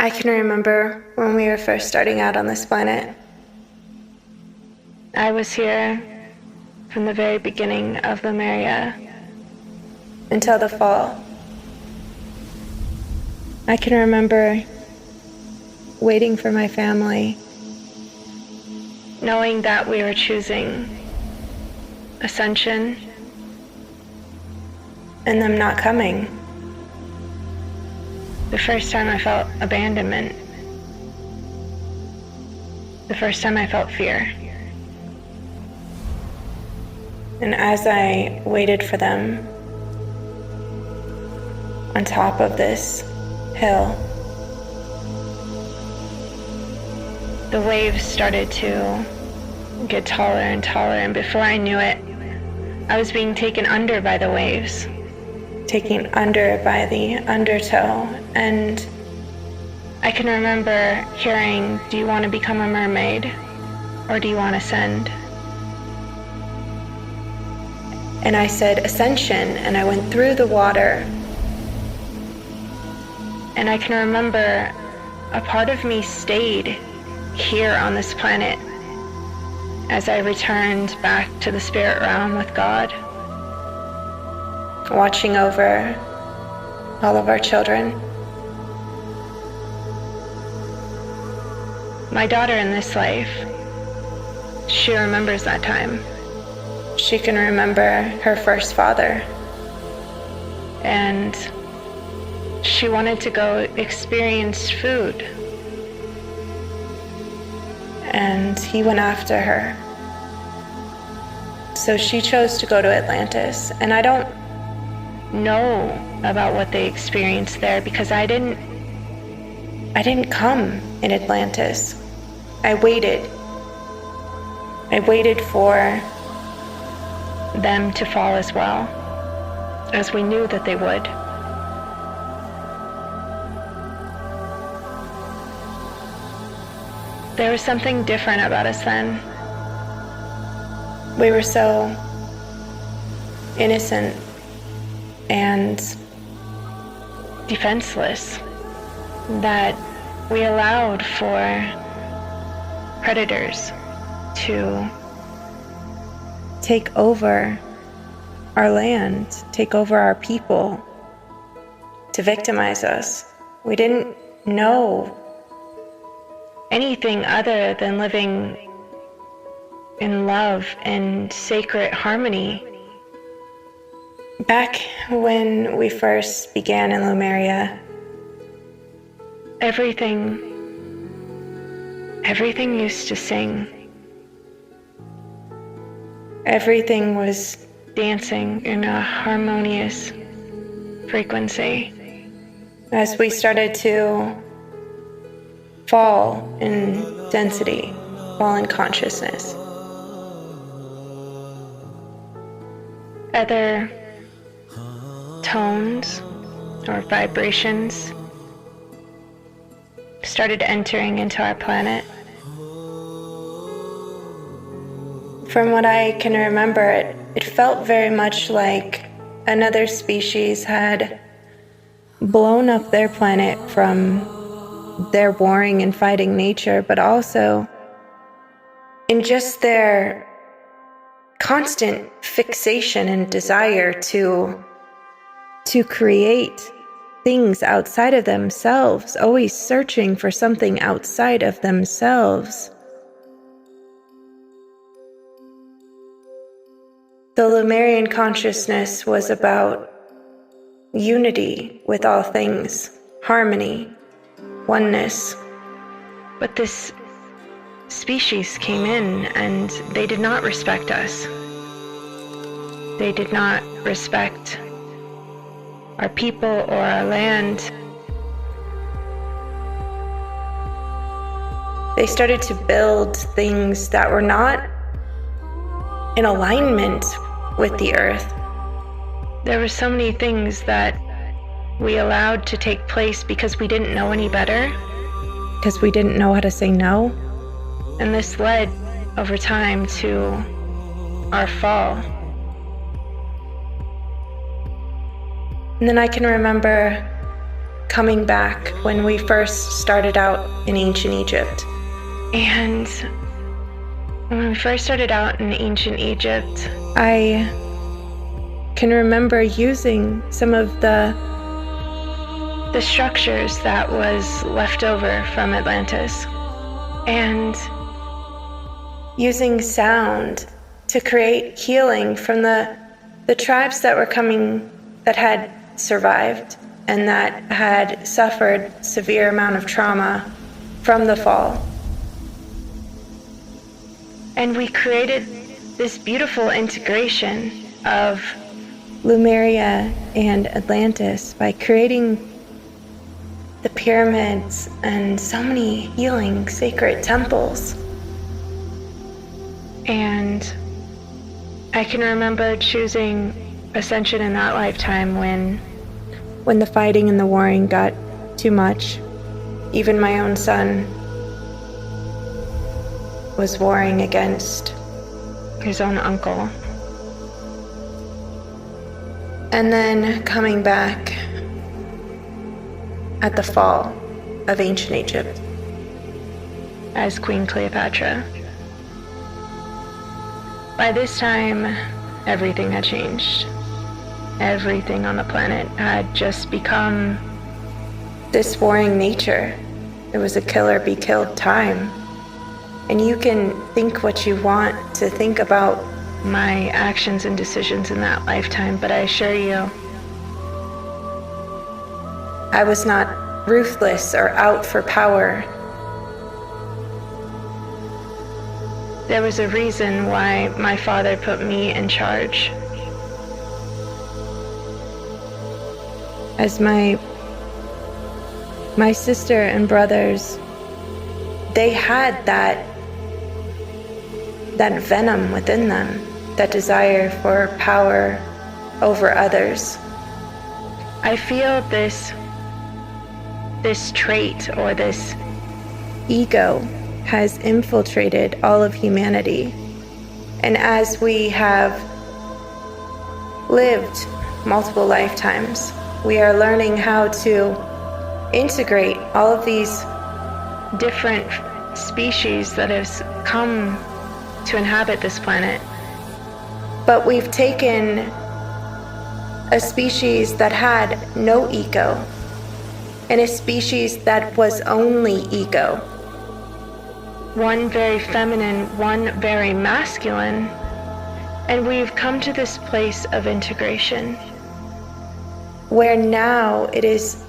I can remember when we were first starting out on this planet. I was here from the very beginning of Lemuria until the fall. I can remember waiting for my family, knowing that we were choosing Ascension and them not coming. The first time I felt abandonment. The first time I felt fear. And as I waited for them on top of this hill, the waves started to get taller and taller, and before I knew it, I was being taken under by the waves, taken under by the undertow, and I can remember hearing, "Do you want to become a mermaid, or do you want to ascend?" And I said, "Ascension," and I went through the water. And I can remember a part of me stayed here on this planet as I returned back to the spirit realm with God, watching over all of our children. My daughter in this life, she remembers that time. She can remember her first father, and she wanted to go experience food, and he went after her. So she chose to go to Atlantis, and I don't know about what they experienced there because I didn't come in Atlantis. I waited for them to fall as well, as we knew that they would. There was something different about us then. We were so innocent and defenseless that we allowed for predators to take over our land, take over our people, to victimize us. We didn't know anything other than living in love and sacred harmony. Back when we first began in Lemuria, everything used to sing. Everything was dancing in a harmonious frequency. As we started to fall in density, fall in consciousness, other tones or vibrations started entering into our planet. From what I can remember, it felt very much like another species had blown up their planet from their warring and fighting nature, but also in just their constant fixation and desire to create things outside of themselves, always searching for something outside of themselves. The Lemurian consciousness was about unity with all things, harmony, oneness. But this species came in and they did not respect us. They did not respect our people or our land. They started to build things that were not in alignment with the earth. There were so many things that we allowed to take place because we didn't know any better, because we didn't know how to say no. And this led over time to our fall. And then I can remember coming back when we first started out in ancient Egypt. And when we first started out in ancient Egypt, I can remember using some of the structures that was left over from Atlantis, and using sound to create healing from the tribes that were coming, that had survived and that had suffered severe amount of trauma from the fall. And we created this beautiful integration of Lemuria and Atlantis by creating the pyramids and so many healing sacred temples. And I can remember choosing Ascension in that lifetime when the fighting and the warring got too much. Even my own son was warring against his own uncle. And then coming back at the fall of ancient Egypt as Queen Cleopatra. By this time, everything had changed. Everything on the planet had just become this warring nature. It was a killer be killed time. And you can think what you want to think about my actions and decisions in that lifetime, but I assure you, I was not ruthless or out for power. There was a reason why my father put me in charge. As my sister and brothers, they had that venom within them, that desire for power over others. I feel this trait, or this ego, has infiltrated all of humanity. And as we have lived multiple lifetimes, we are learning how to integrate all of these different species that have come to inhabit this planet. But we've taken a species that had no ego, and a species that was only ego. One very feminine, one very masculine, and we've come to this place of integration, where now it is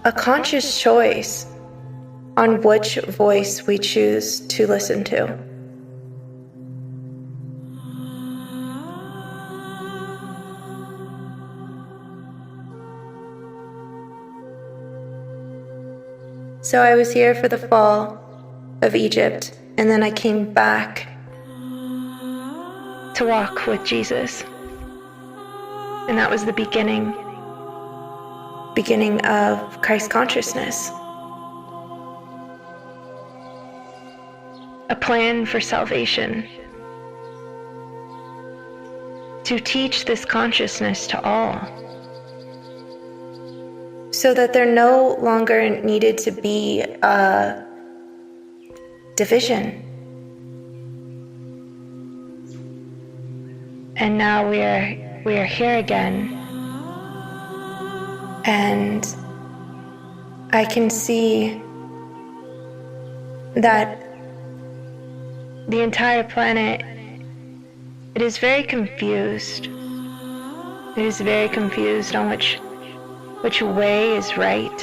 a conscious choice on which voice we choose to listen to. So I was here for the fall of Egypt, and then I came back to walk with Jesus. And that was the beginning of Christ consciousness. A plan for salvation, to teach this consciousness to all, so that there no longer needed to be a division. And now we are here again, and I can see that the entire planet, it is very confused. It is very confused on which way is right,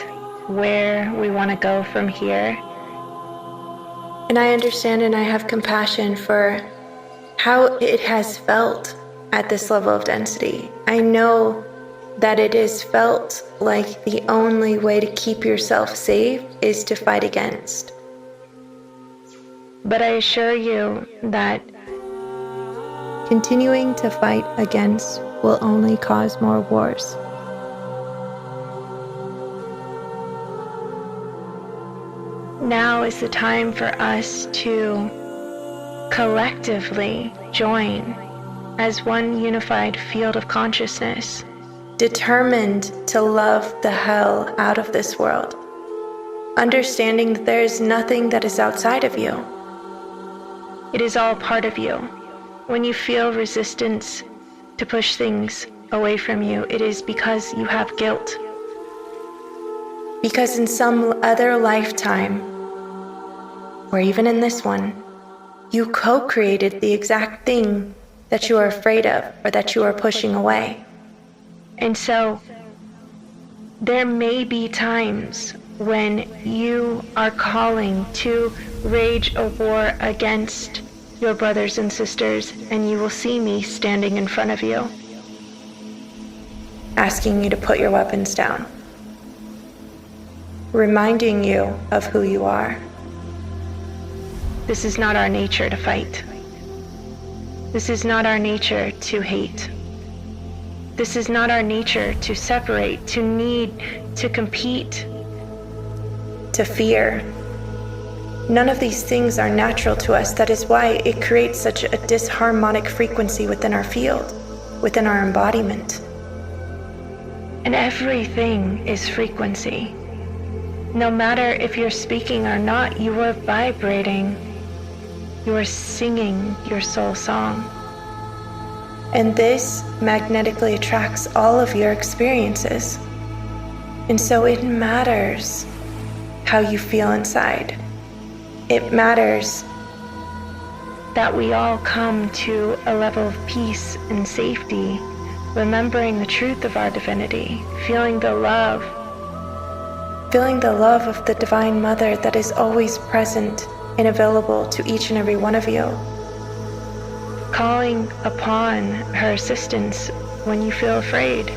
where we want to go from here. And I understand, and I have compassion for how it has felt at this level of density. I know that it is felt like the only way to keep yourself safe is to fight against. But I assure you that continuing to fight against will only cause more wars. Now is the time for us to collectively join as one unified field of consciousness determined to love the hell out of this world, understanding that there is nothing that is outside of you. It is all part of you. When you feel resistance to push things away from you, it is because you have guilt. Because in some other lifetime, or even in this one, you co-created the exact thing that you are afraid of or that you are pushing away. And so, there may be times when you are calling to wage a war against your brothers and sisters, and you will see me standing in front of you, asking you to put your weapons down, reminding you of who you are. This is not our nature to fight. This is not our nature to hate. This is not our nature to separate, to need, to compete, to fear. None of these things are natural to us. That is why it creates such a disharmonic frequency within our field, within our embodiment. And everything is frequency. No matter if you're speaking or not, you are vibrating. You are singing your soul song. And this magnetically attracts all of your experiences. And so it matters how you feel inside. It matters that we all come to a level of peace and safety, remembering the truth of our divinity, feeling the love of the Divine Mother that is always present and available to each and every one of you. Calling upon her assistance when you feel afraid.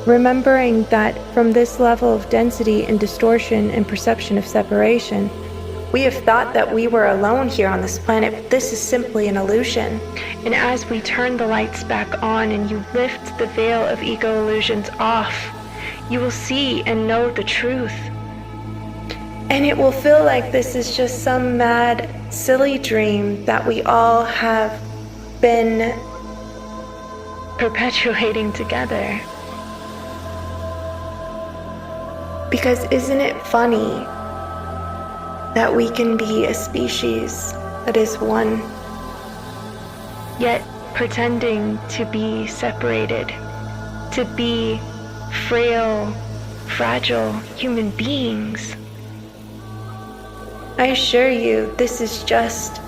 Remembering that from this level of density and distortion and perception of separation, we have thought that we were alone here on this planet, but this is simply an illusion. And as we turn the lights back on and you lift the veil of ego illusions off, you will see and know the truth. And it will feel like this is just some mad, silly dream that we all have been perpetuating together. Because isn't it funny that we can be a species that is one, yet pretending to be separated, to be frail, fragile human beings? I assure you, this is just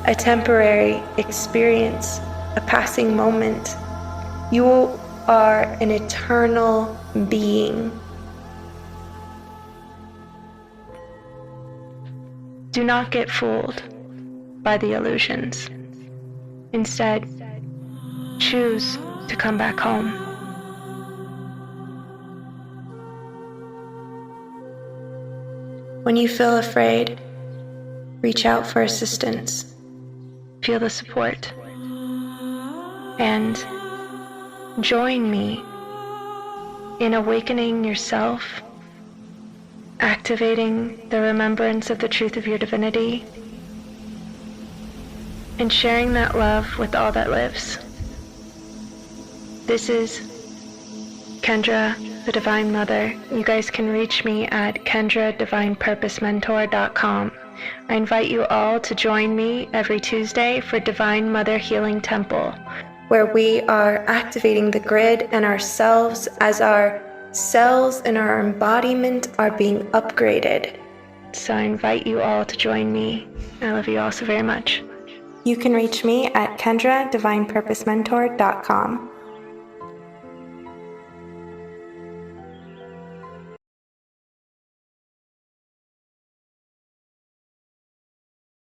a temporary experience, a passing moment. You are an eternal being. Do not get fooled by the illusions. Instead, choose to come back home. When you feel afraid, reach out for assistance. Feel the support. And join me in awakening yourself, activating the remembrance of the truth of your divinity, and sharing that love with all that lives. This is Kendra, the Divine Mother. You guys can reach me at KendraDivinePurposeMentor.com. I invite you all to join me every Tuesday for Divine Mother Healing Temple, where we are activating the grid and ourselves as our cells and our embodiment are being upgraded. So I invite you all to join me. I love you all so very much. You can reach me at KendraDivinePurposeMentor.com.